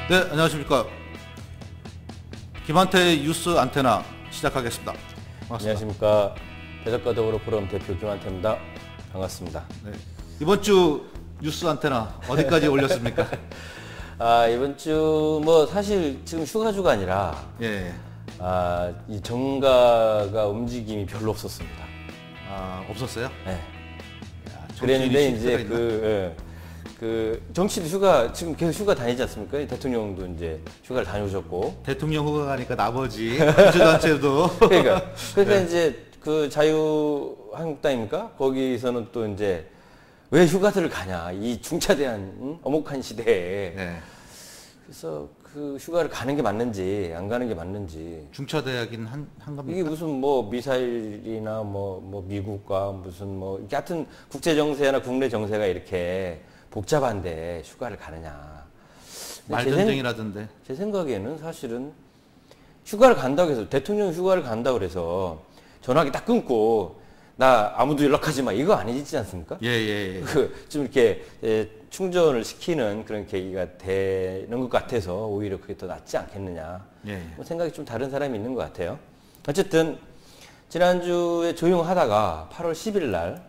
네, 안녕하십니까. 김한태의 뉴스 안테나 시작하겠습니다. 반갑습니다. 안녕하십니까. 대적가 더불어 포럼 대표 김한태입니다. 반갑습니다. 네. 이번 주 뉴스 안테나 어디까지 올렸습니까? 이번 주 사실 지금 휴가주가 아니라 예. 이 정가가 움직임이 별로 없었습니다. 없었어요? 네. 야, 그랬는데 이제 정치도 휴가 지금 계속 휴가 다니지 않습니까? 대통령도 이제 휴가를 다녀오셨고. 대통령 휴가 가니까 나머지 민주단체도 그러니까 네. 이제 그 자유한국당입니까? 거기서는 또 이제 왜 휴가들을 가냐 이 중차대한 엄혹한 시대에. 네. 그래서 그 휴가를 가는 게 맞는지 안 가는 게 맞는지. 중차대하긴 한 겁니까? 이게 무슨 미사일이나 미국과 무슨 하여튼 국제 정세나 국내 정세가 이렇게 복잡한데 휴가를 가느냐. 말전쟁이라던데. 제 생각에는 사실은 휴가를 간다고 해서 대통령 휴가를 간다고 그래서 전화기 딱 끊고 나 아무도 연락하지 마 이거 아니지 않습니까? 예. 좀 이렇게 충전을 시키는 그런 계기가 되는 것 같아서 오히려 그게 더 낫지 않겠느냐. 예. 생각이 좀 다른 사람이 있는 것 같아요. 어쨌든 지난주에 조용하다가 8월 10일 날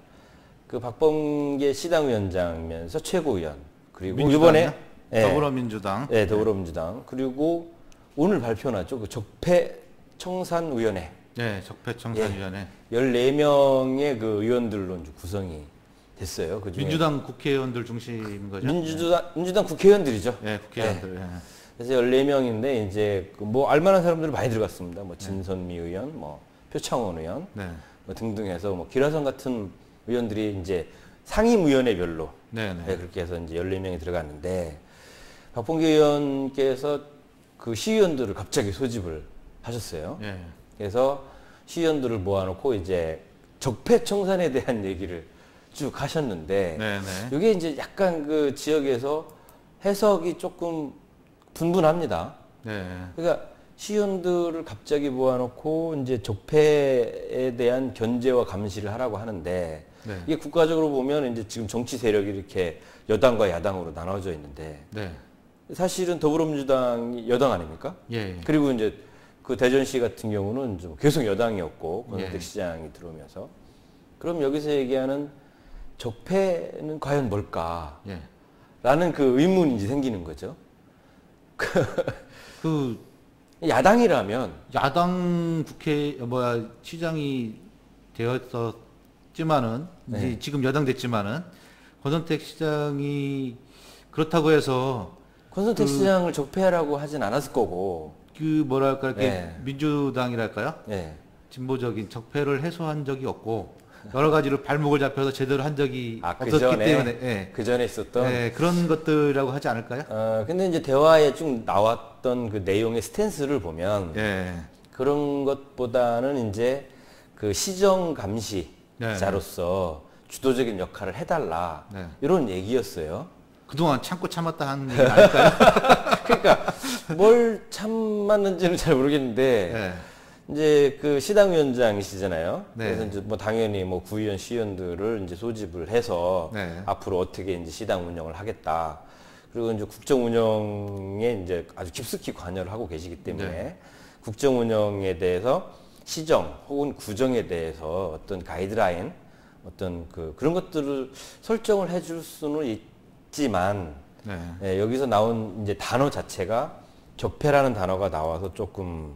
그 박범계 시당위원장이면서 최고위원 그리고 이번에 더불어민주당. 네, 더불어민주당 그리고 오늘 발표 났죠. 그 적폐청산위원회. 네, 적폐청산위원회. 14명의 그 의원들로 이제 구성이 됐어요. 그중에 민주당 국회의원들 중심인 거죠? 민주당 국회의원들이죠. 네, 국회의원들. 네. 네. 그래서 14명인데 이제 알만한 사람들이 많이 들어갔습니다. 진선미 의원, 표창원 의원 네. 등등 해서 기라성 같은 의원들이 이제 상임위원회별로 그렇게 해서 이제 14명이 들어갔는데 박범계 의원께서 그 시의원들을 갑자기 소집을 하셨어요. 네. 그래서 시의원들을 모아놓고 이제 적폐청산에 대한 얘기를 쭉 하셨는데 이게 이제 약간 그 지역에서 해석이 조금 분분합니다. 네. 그러니까 시의원들을 갑자기 모아놓고 이제 적폐에 대한 견제와 감시를 하라고 하는데 이게 국가적으로 보면 이제 지금 정치 세력이 이렇게 여당과 야당으로 나눠져 있는데 사실은 더불어민주당이 여당 아닙니까? 예. 그리고 이제 그 대전시 같은 경우는 좀 계속 여당이었고 권성택 시장이 들어오면서 그럼 여기서 얘기하는 적폐는 과연 뭘까? 라는 그 의문이 이제 생기는 거죠. 야당이라면 야당 시장이 되었었지만은 이제 지금 여당 됐지만은 권성택 시장이 그렇다고 해서 권성택 시장을 적폐하라고 하진 않았을 거고 이렇게 민주당이랄까요? 진보적인 적폐를 해소한 적이 없고 여러 가지로 발목을 잡혀서 제대로 한 적이 없었기 때문에 그 전에 있었던 그런 것들이라고 하지 않을까요? 근데 이제 대화에 쭉 나왔던 그 내용의 스탠스를 보면 그런 것보다는 이제 그 시정 감시자로서 주도적인 역할을 해달라 이런 얘기였어요. 그동안 참고 참았다 하는 얘기 아닐까요? 그러니까 뭘 참았는지는 잘 모르겠는데 이제 그 시당위원장이시잖아요. 그래서 이제 당연히 구의원, 시의원들을 이제 소집을 해서 앞으로 어떻게 이제 시당 운영을 하겠다. 그리고 이제 국정 운영에 이제 아주 깊숙이 관여를 하고 계시기 때문에 국정 운영에 대해서 시정 혹은 구정에 대해서 어떤 가이드라인, 그런 것들을 설정을 해줄 수는 있지만 여기서 나온 이제 단어 자체가 적폐라는 단어가 나와서 조금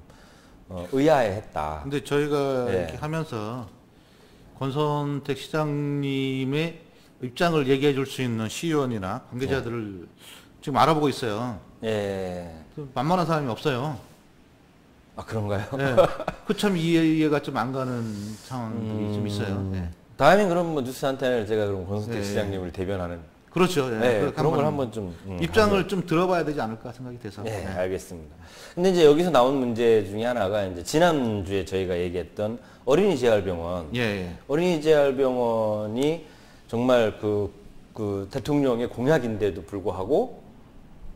의아해했다. 근데 저희가 이렇게 하면서 권성택 시장님의 입장을 얘기해 줄 수 있는 시의원이나 관계자들을 지금 알아보고 있어요. 만만한 사람이 없어요. 그런가요? 참 이해가 좀 안 가는 상황들이 좀 있어요. 다음엔 그럼 뉴스 안테나를 제가 그럼 권성택 시장님을 대변하는. 그렇죠. 그런 걸 한번 좀 입장을 좀 들어봐야 되지 않을까 생각이 돼서. 알겠습니다. 근데 이제 여기서 나온 문제 중에 하나가 이제 지난주에 저희가 얘기했던 어린이 재활병원. 어린이 재활병원이 정말 그 대통령의 공약인데도 불구하고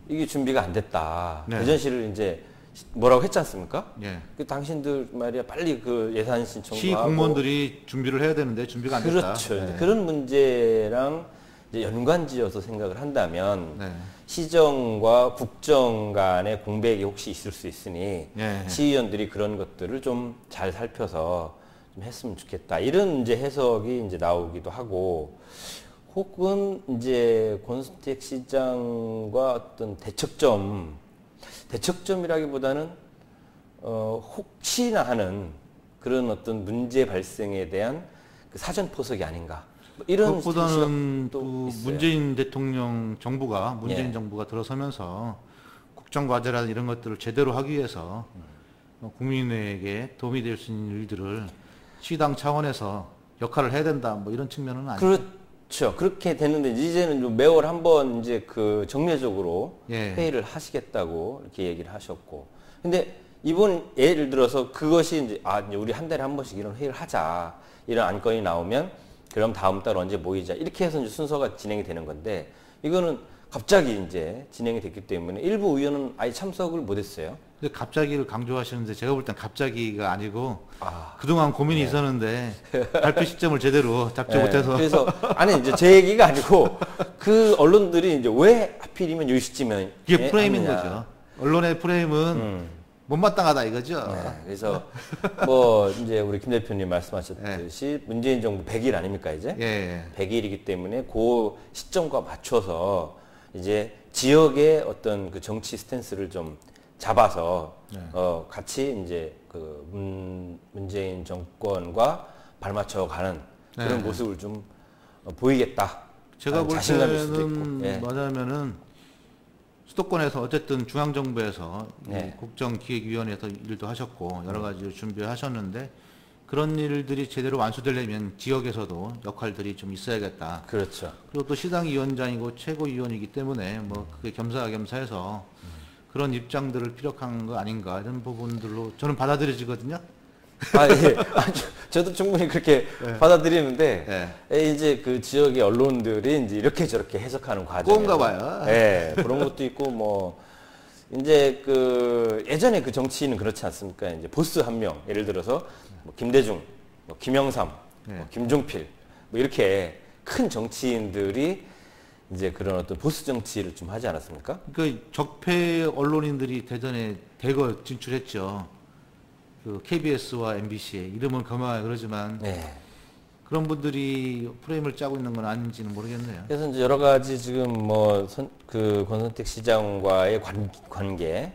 이게 준비가 안 됐다. 대전시를 이제 뭐라고 했지 않습니까? 그 당신들 말이야 빨리 그 예산 신청하고 시 공무원들이 준비를 해야 되는데 준비가 안 됐다. 그렇죠. 그런 문제랑 이제 연관지어서 생각을 한다면 네. 시정과 국정 간의 공백이 혹시 있을 수 있으니 네. 시의원들이 그런 것들을 좀 잘 살펴서 좀 했으면 좋겠다. 이런 이제 해석이 이제 나오기도 하고, 혹은 이제 권순택 시장과 어떤 대척점이라기보다는 혹시나 하는 그런 어떤 문제 발생에 대한 그 사전 포석이 아닌가. 뭐 이런 그것보다는 또 문재인 대통령 정부가 문재인 정부가 들어서면서 국정과제라는 이런 것들을 제대로 하기 위해서 국민에게 도움이 될 수 있는 일들을 시당 차원에서 역할을 해야 된다. 뭐 이런 측면은 아니죠. 그렇죠. 그렇게 됐는데 이제는 좀 매월 한번 이제 그 정례적으로 회의를 하시겠다고 이렇게 얘기를 하셨고, 근데 이번 예를 들어서 그것이 이제 이제 우리 한 달에 한 번씩 이런 회의를 하자, 이런 안건이 나오면 그럼 다음 달 언제 모이자, 이렇게 해서 이제 순서가 진행이 되는 건데, 이거는 갑자기 이제 진행이 됐기 때문에 일부 의원은 아예 참석을 못했어요. 근데 갑자기를 강조하시는데 제가 볼 땐 갑자기가 아니고 그동안 고민이 있었는데 발표 시점을 제대로 잡지 못해서. 그래서 아니 이제 제 얘기가 아니고 그 언론들이 이제 왜 하필이면 요 시점에 이게 프레임인 거죠. 언론의 프레임은 못마땅하다 이거죠. 그래서 뭐 이제 우리 김 대표님 말씀하셨듯이 문재인 정부 100일 아닙니까 이제? 100일이기 때문에 그 시점과 맞춰서 이제 지역의 어떤 그 정치 스탠스를 좀 잡아서 같이 이제 그 문재인 정권과 발맞춰 가는 그런 모습을 좀 보이겠다. 제가 볼 때는 뭐냐면은 수도권에서 어쨌든 중앙정부에서 국정기획위원회에서 일도 하셨고 여러 가지 준비하셨는데, 그런 일들이 제대로 완수되려면 지역에서도 역할들이 좀 있어야겠다. 그렇죠. 그리고 또 시당위원장이고 최고위원이기 때문에 뭐 그게 겸사겸사해서 그런 입장들을 피력한 거 아닌가, 이런 부분들로 저는 받아들여지거든요. 저도 충분히 그렇게 받아들이는데 이제 그 지역의 언론들이 이제 이렇게 저렇게 해석하는 과정에 그런가 봐요. 그런 것도 있고, 뭐 이제 그 예전에 그 정치인은 그렇지 않습니까? 이제 보스 한 명, 예를 들어서 뭐 김대중, 뭐 김영삼, 뭐 김종필, 뭐 이렇게 큰 정치인들이 이제 그런 어떤 보수 정치를 좀 하지 않았습니까? 그 적폐 언론인들이 대전에 대거 진출했죠. 그 KBS와 MBC에 이름은 겸하여 그러지만 그런 분들이 프레임을 짜고 있는 건 아닌지는 모르겠네요. 그래서 이제 여러 가지 지금 뭐 그 권선택 시장과의 관계,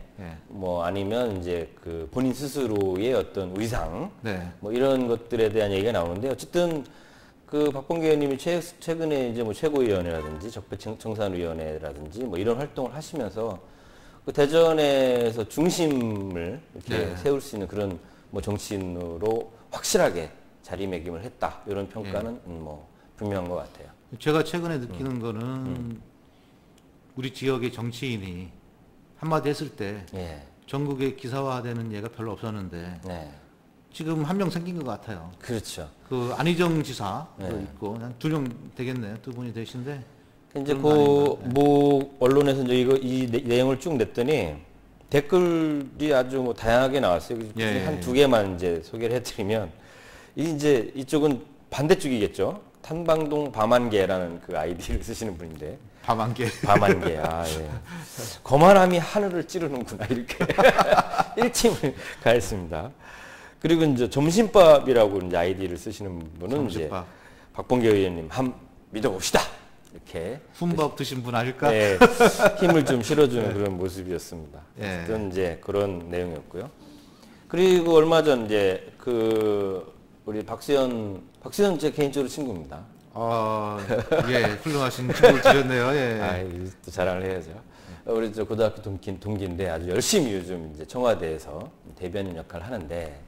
뭐 아니면 이제 그 본인 스스로의 어떤 의상, 뭐 이런 것들에 대한 얘기가 나오는데, 어쨌든 그 박범계 의원님이 최근에 이제 뭐 최고위원회라든지 적폐청산위원회라든지 뭐 이런 활동을 하시면서 그 대전에서 중심을 이렇게 세울 수 있는 그런 뭐 정치인으로 확실하게 자리매김을 했다, 이런 평가는 뭐 분명한 것 같아요. 제가 최근에 느끼는 거는 우리 지역의 정치인이 한마디 했을 때 전국에 기사화되는 예가 별로 없었는데 지금 한 명 생긴 것 같아요. 그렇죠. 그 안희정 지사도 있고 한 2명 되겠네요. 2분이 되신데. 이제 뭐 언론에서 이제 이 내용을 쭉 냈더니 댓글이 아주 뭐 다양하게 나왔어요. 한 2개만 이제 소개를 해드리면, 이제 이쪽은 반대쪽이겠죠. 탄방동 밤안개라는 그 아이디를 쓰시는 분인데. 밤안개. 거만함이 하늘을 찌르는구나, 이렇게 일침을 가했습니다. 그리고 이제 점심밥이라고 이제 아이디를 쓰시는 분은 점심밥. 이제 박범계 의원님 한 믿어봅시다, 이렇게 훈밥 드신 분 아닐까? 힘을 좀 실어주는 그런 모습이었습니다. 어쨌든 이제 그런 내용이었고요. 그리고 얼마 전 이제 그 우리 박수현 제 개인적으로 친구입니다. 훌륭하신 친구를 드렸네요. 또 자랑을 해야죠. 우리 저 고등학교 동기인데 아주 열심히 요즘 이제 청와대에서 대변인 역할을 하는데,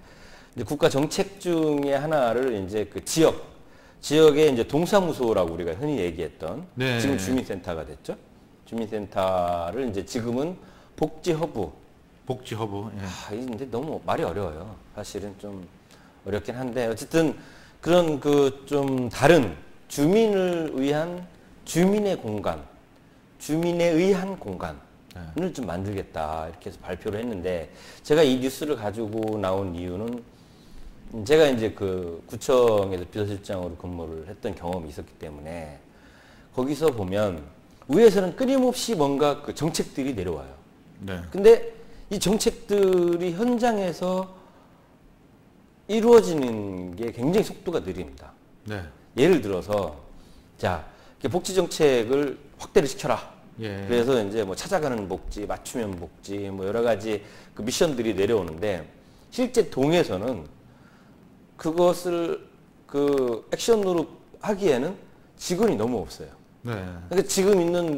이제 국가 정책 중에 하나를 이제 그 지역의 이제 동사무소라고 우리가 흔히 얘기했던 지금 주민센터가 됐죠. 주민센터를 이제 지금은 복지허브. 근데 너무 말이 어려워요. 사실은 좀 어렵긴 한데, 어쨌든 그런 그 좀 다른 주민을 위한 주민의 공간, 주민에 의한 공간을 좀 만들겠다, 이렇게 해서 발표를 했는데, 제가 이 뉴스를 가지고 나온 이유는 제가 이제 그 구청에서 비서실장으로 근무를 했던 경험이 있었기 때문에, 거기서 보면 위에서는 끊임없이 뭔가 그 정책들이 내려와요. 네. 근데 이 정책들이 현장에서 이루어지는 게 굉장히 속도가 느립니다. 네. 예를 들어서 자, 복지 정책을 확대를 시켜라. 예. 그래서 이제 뭐 찾아가는 복지, 맞춤형 복지, 뭐 여러 가지 그 미션들이 내려오는데 실제 동에서는 그것을 그 액션으로 하기에는 직원이 너무 없어요. 네. 그러니까 지금 있는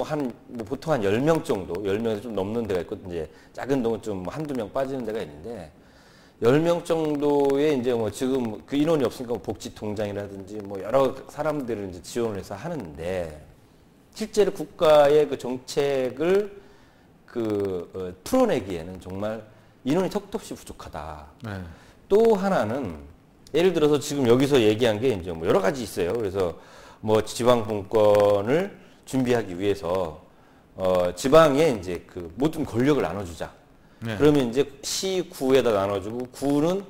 보통 한 10명 정도, 10명에서 좀 넘는 데가 있고, 이제 작은 동은 좀 한두 명 빠지는 데가 있는데, 10명 정도의 이제 뭐 지금 그 인원이 없으니까 뭐 복지통장이라든지 뭐 여러 사람들을 이제 지원을 해서 하는데, 실제로 국가의 그 정책을 풀어내기에는 정말 인원이 턱도 없이 부족하다. 네. 또 하나는, 예를 들어서 지금 여기서 얘기한 게 이제 뭐 여러 가지 있어요. 그래서 뭐 지방분권을 준비하기 위해서 지방에 이제 그 모든 권력을 나눠주자. 네. 그러면 이제 시구에다 나눠주고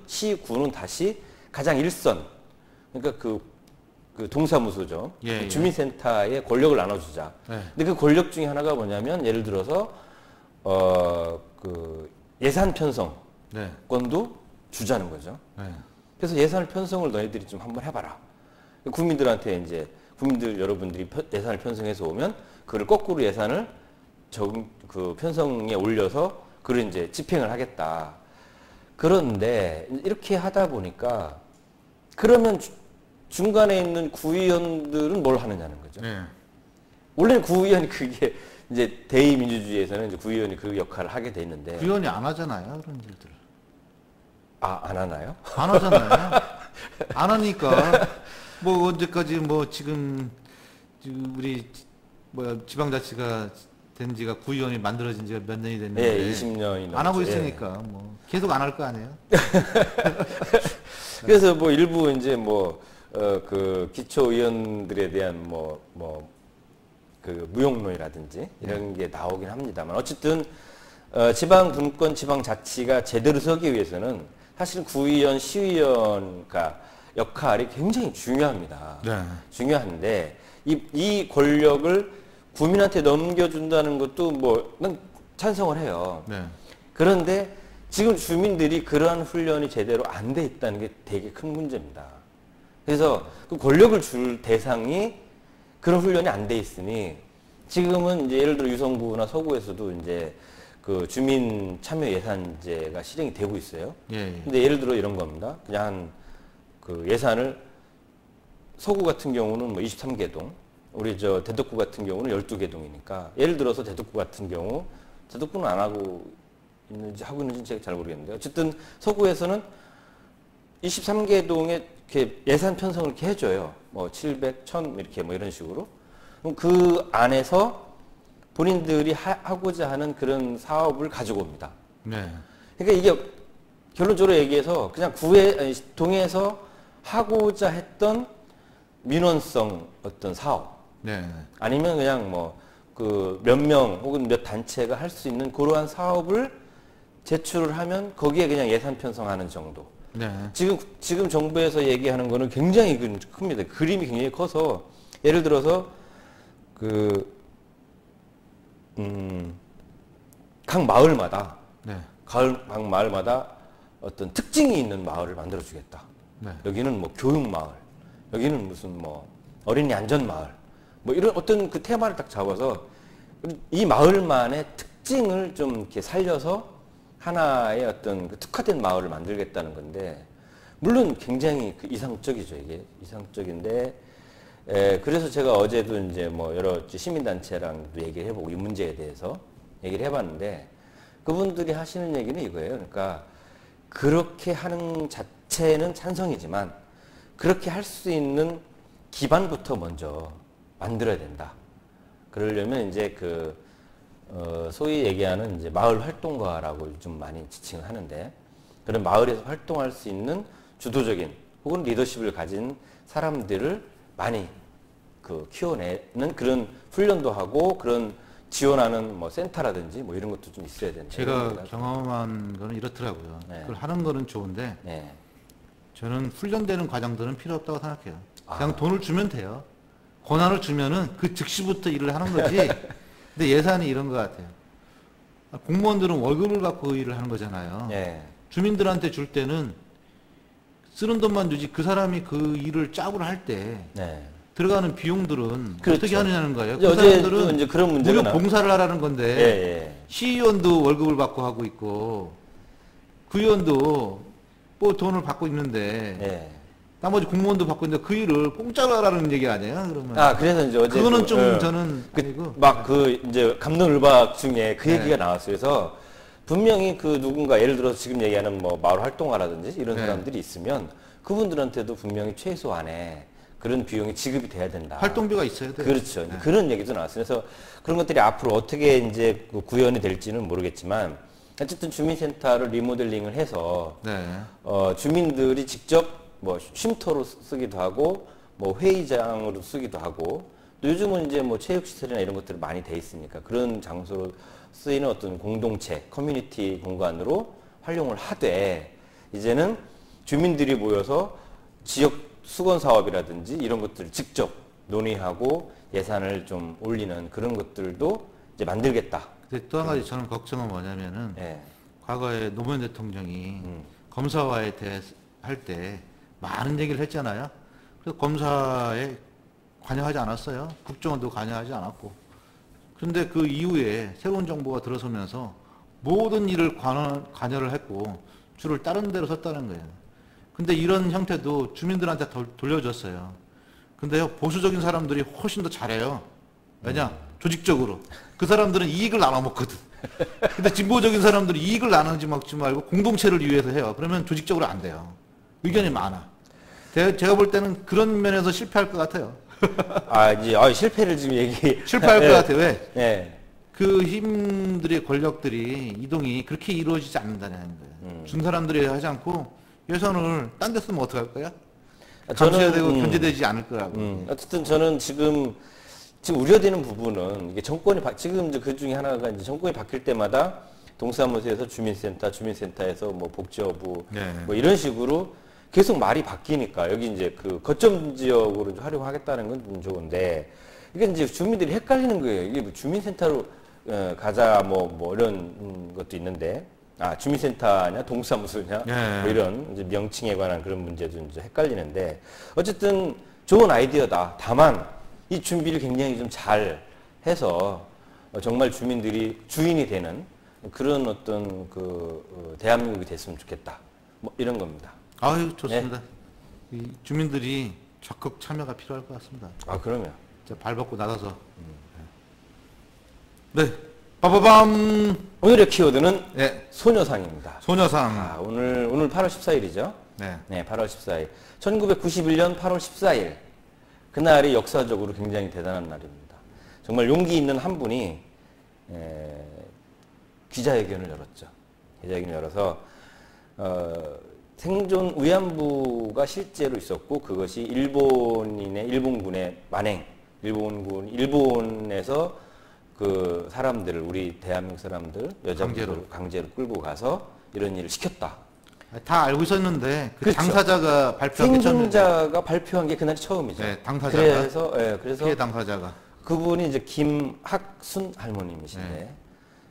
시구는 다시 가장 일선, 그러니까 그 동사무소죠. 예, 예. 주민센터에 권력을 나눠주자. 네. 근데 그 권력 중에 하나가 뭐냐면 예를 들어서 그 예산 편성권도 네. 주자는 거죠. 네. 그래서 예산을 편성을 너희들이 좀 한번 해봐라. 국민들한테 이제 국민들 여러분들이 예산을 편성해서 오면 그걸 거꾸로 예산을 그 편성에 올려서 그걸 이제 집행을 하겠다. 그런데 이렇게 하다 보니까 그러면 중간에 있는 구의원들은 뭘 하느냐는 거죠. 네. 원래는 구의원이 그게 이제 대의민주주의에서는 이제 구의원이 그 역할을 하게 돼 있는데 구의원이 안 하잖아요, 그런 일들. 안 하나요? 안 하잖아요. 안 하니까 뭐 언제까지 뭐 지금 우리 지방자치가 된 지가 구의원이 만들어진 지가 몇 년이 됐는데 네, 20년이 안 하고 넘었죠. 있으니까 뭐 계속 안 할 거 아니에요. 그래서 뭐 일부 이제 그 기초의원들에 대한 그 무용론이라든지 이런 게 나오긴 합니다만 어쨌든 지방분권, 지방자치가 제대로 서기 위해서는 사실 구의원, 시의원 역할이 굉장히 중요합니다. 네. 중요한데 이 권력을 국민한테 넘겨준다는 것도 난 찬성을 해요. 네. 그런데 지금 주민들이 그러한 훈련이 제대로 안 돼 있다는 게 되게 큰 문제입니다. 그래서 그 권력을 줄 대상이 그런 훈련이 안 돼 있으니 지금은 이제 예를 들어 유성구나 서구에서도 이제 그 주민 참여 예산제가 실행이 되고 있어요. 예. 근데 예를 들어 이런 겁니다. 그냥 그 예산을 서구 같은 경우는 23개 동, 우리 대덕구 같은 경우는 12개 동이니까 예를 들어서 대덕구 같은 경우 대덕구는 안 하고 하고 있는지 제가 잘 모르겠는데 어쨌든 서구에서는 23개 동에 이렇게 예산 편성을 이렇게 해줘요. 700, 1000 이렇게 이런 식으로. 그럼 그 안에서 본인들이 하고자 하는 그런 사업을 가지고 옵니다. 네. 그러니까 이게 결론적으로 얘기해서 그냥 동에서 하고자 했던 민원성 어떤 사업. 네. 아니면 그냥 그 몇 명 혹은 몇 단체가 할 수 있는 그러한 사업을 제출을 하면 거기에 그냥 예산 편성하는 정도. 네. 지금 정부에서 얘기하는 거는 굉장히 큽니다. 그림이 굉장히 커서 예를 들어서 각 마을마다 네. 각 마을마다 어떤 특징이 있는 마을을 만들어 주겠다. 네. 여기는 교육 마을, 여기는 무슨 어린이 안전 마을, 이런 어떤 그 테마를 딱 잡아서 이 마을만의 특징을 좀 이렇게 살려서 하나의 어떤 그 특화된 마을을 만들겠다는 건데, 물론 굉장히 이상적이죠, 이게. 이상적인데, 그래서 제가 어제도 이제 여러 시민단체랑도 얘기를 해보고 이 문제에 대해서 얘기를 해봤는데, 그분들이 하시는 얘기는 이거예요. 그러니까, 그렇게 하는 자체는 찬성이지만, 그렇게 할 수 있는 기반부터 먼저 만들어야 된다. 그러려면 이제 소위 얘기하는 이제 마을 활동가라고 좀 많이 지칭을 하는데, 그런 마을에서 활동할 수 있는 주도적인 혹은 리더십을 가진 사람들을 많이 키워내는 그런 훈련도 하고 그런 지원하는 센터라든지 이런 것도 좀 있어야 된다. 제가 경험한 거는 이렇더라고요. 네. 그걸 하는 거는 좋은데 저는 훈련되는 과정들은 필요 없다고 생각해요. 그냥 돈을 주면 돼요. 권한을 주면은 그 즉시부터 일을 하는 거지. 근데 예산이 이런 것 같아요. 공무원들은 월급을 받고 일을 하는 거잖아요. 예. 주민들한테 줄 때는 쓰는 돈만 주지 그 사람이 그 일을 짜고 할 때 들어가는 비용들은 그렇죠. 어떻게 하느냐는 거예요. 그 사람들은 이제 그런 문제가 무료 봉사를 하라는 건데 시의원도 월급을 받고 하고 있고 구의원도 뭐 돈을 받고 있는데 나머지 공무원도 받고 있는데 그 일을 공짜로 하라는 얘기 아니에요? 그러면 그래서 이제 어제 그거는 좀 저는 이제 감론을박 중에 그 얘기가 나왔어요. 그래서 분명히 그 누군가 예를 들어서 지금 얘기하는 뭐 마을 활동가라든지 이런 사람들이 있으면 그분들한테도 분명히 최소한의 그런 비용이 지급이 돼야 된다. 활동비가 있어야 돼요. 그렇죠. 그런 얘기도 나왔어요. 그래서 그런 것들이 앞으로 어떻게 이제 구현이 될지는 모르겠지만 어쨌든 주민센터를 리모델링을 해서 주민들이 직접 뭐 쉼터로 쓰기도 하고 뭐 회의장으로 쓰기도 하고 또 요즘은 이제 뭐 체육시설이나 이런 것들이 많이 돼 있으니까 그런 장소로 쓰이는 어떤 공동체, 커뮤니티 공간으로 활용을 하되 이제는 주민들이 모여서 지역 수건 사업이라든지 이런 것들을 직접 논의하고 예산을 좀 올리는 그런 것들도 이제 만들겠다. 근데 또 한 가지 저는 걱정은 뭐냐면은 과거에 노무현 대통령이 검사와에 대해서 할 때 많은 얘기를 했잖아요. 그래서 검사에 관여하지 않았어요. 국정원도 관여하지 않았고. 그런데 그 이후에 새로운 정부가 들어서면서 모든 일을 관여를 했고 줄을 다른 데로 섰다는 거예요. 근데 이런 형태도 주민들한테 돌려줬어요. 근데요, 보수적인 사람들이 훨씬 더 잘해요. 왜냐? 조직적으로. 그 사람들은 이익을 나눠 먹거든. 근데 진보적인 사람들이 이익을 나누지 먹지 말고 공동체를 위해서 해요. 그러면 조직적으로 안 돼요. 의견이 많아. 제가 볼 때는 그런 면에서 실패할 것 같아요. 이제 실패를 지금 실패할 것 같아요. 왜? 그 힘들의 권력들이 이동이 그렇게 이루어지지 않는다는 거예요. 준 사람들이 하지 않고 예산을 딴 데 쓰면 어떡할 거야? 감시해야 되고 견제되지 않을 거라고. 어쨌든 저는 지금 우려되는 부분은 이게 정권이 지금 이제 그 중에 하나가 이제 정권이 바뀔 때마다 동사무소에서 주민센터에서 뭐 복지여부 뭐 이런 식으로 계속 말이 바뀌니까 여기 이제 그 거점 지역으로 활용하겠다는 건 좀 좋은데 이게 이제 주민들이 헷갈리는 거예요. 이게 뭐 주민센터로 가자 뭐 이런 것도 있는데 주민센터냐 동사무소냐 뭐 이런 이제 명칭에 관한 그런 문제도 이제 헷갈리는데 어쨌든 좋은 아이디어다. 다만 이 준비를 굉장히 좀 잘 해서 정말 주민들이 주인이 되는 그런 어떤 대한민국이 됐으면 좋겠다. 뭐 이런 겁니다. 아유, 좋습니다. 이 주민들이 적극 참여가 필요할 것 같습니다. 그러면. 발 벗고 나가서. 네. 빠바밤! 오늘의 키워드는 소녀상입니다. 소녀상. 오늘 8월 14일이죠. 네, 8월 14일. 1991년 8월 14일. 그날이 역사적으로 굉장히 대단한 날입니다. 정말 용기 있는 한 분이 기자회견을 열었죠. 기자회견을 열어서 생존 위안부가 실제로 있었고 그것이 일본군의 만행, 일본에서 그 사람들을 우리 대한민국 사람들 여자분들 강제로 끌고 가서 이런 일을 시켰다. 다 알고 있었는데 그렇죠. 당사자가 발표한 게 생존자가 발표한 게 그날이 처음이죠. 당사자가. 그래서 피해 당사자가. 그분이 이제 김학순 할머님이신데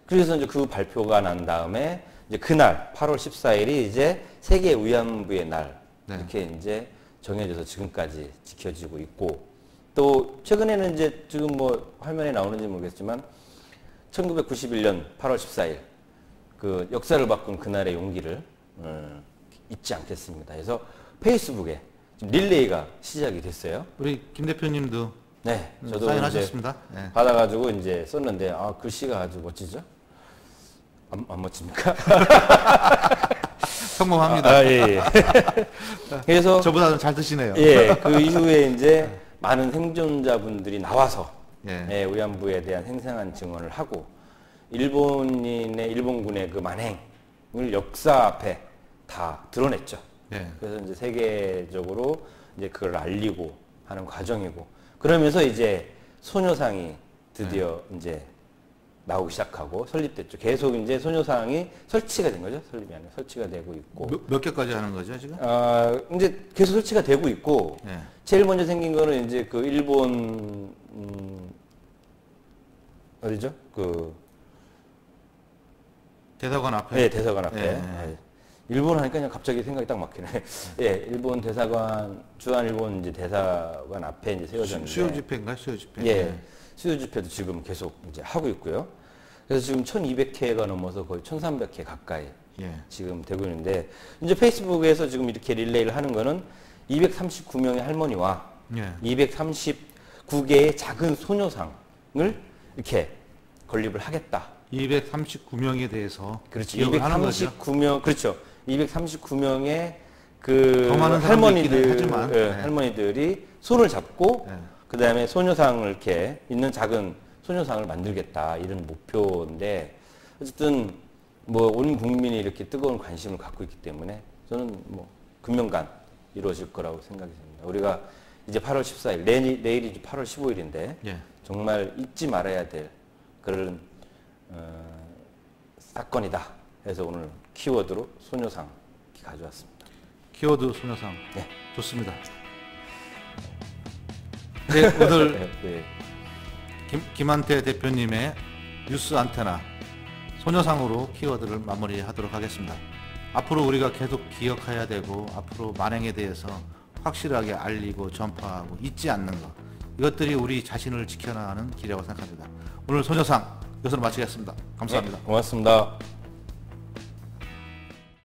그래서 이제 그 발표가 난 다음에 이제 그날 8월 14일이 이제 세계 위안부의 날 이렇게 이제 정해져서 지금까지 지켜지고 있고 또 최근에는 이제 지금 뭐 화면에 나오는지 모르겠지만 1991년 8월 14일 그 역사를 바꾼 그날의 용기를 잊지 않겠습니다. 그래서 페이스북에 지금 릴레이가 시작이 됐어요. 우리 김 대표님도 저도 사인하셨습니다. 받아가지고 이제 썼는데 글씨가 아주 멋지죠? 안 멋집니까? 성공합니다. 예. 그래서 저보다는 잘 드시네요. 그 이후에 이제 많은 생존자분들이 나와서 위안부에 대한 생생한 증언을 하고 일본군의 그 만행을 역사 앞에 다 드러냈죠. 그래서 이제 세계적으로 이제 그걸 알리고 하는 과정이고 그러면서 이제 소녀상이 드디어 이제 나오기 시작하고 설립됐죠. 계속 이제 소녀상이 설치가 된 거죠. 설립이 아니라 설치가 되고 있고. 몇 개까지 하는 거죠, 지금? 이제 계속 설치가 되고 있고, 네. 제일 먼저 생긴 거는 이제 그 일본, 어디죠? 대사관 앞에? 네, 대사관 앞에. 네. 일본 하니까 그냥 갑자기 생각이 딱 막히네. 예, 일본 대사관, 주한 일본 이제 대사관 앞에 이제 세워졌는데. 수요 집회인가요? 수요 집회? 예. 수요 집회도 지금 계속 이제 하고 있고요. 그래서 지금 1200회가 넘어서 거의 1300회 가까이 지금 되고 있는데, 이제 페이스북에서 지금 이렇게 릴레이를 하는 거는 239명의 할머니와 239개의 작은 소녀상을 이렇게 건립을 하겠다. 239명에 대해서 그렇죠. 239명, 그렇죠. 239명의 할머니들이 손을 잡고 그 다음에 소녀상을 이렇게 있는 작은 소녀상을 만들겠다 이런 목표인데, 어쨌든 뭐 온 국민이 이렇게 뜨거운 관심을 갖고 있기 때문에 저는 뭐 금명간 이루어질 거라고 생각이 듭니다. 우리가 이제 8월 14일 내일이 8월 15일인데 정말 잊지 말아야 될 그런 사건이다 해서 오늘 키워드로 소녀상 가져왔습니다. 키워드 소녀상. 네. 좋습니다. 네, 오늘 김한태 대표님의 뉴스 안테나 소녀상으로 키워드를 마무리하도록 하겠습니다. 앞으로 우리가 계속 기억해야 되고 앞으로 만행에 대해서 확실하게 알리고 전파하고 잊지 않는 것, 이것들이 우리 자신을 지켜나가는 길이라고 생각합니다. 오늘 소녀상 이것으로 마치겠습니다. 감사합니다. 네, 고맙습니다.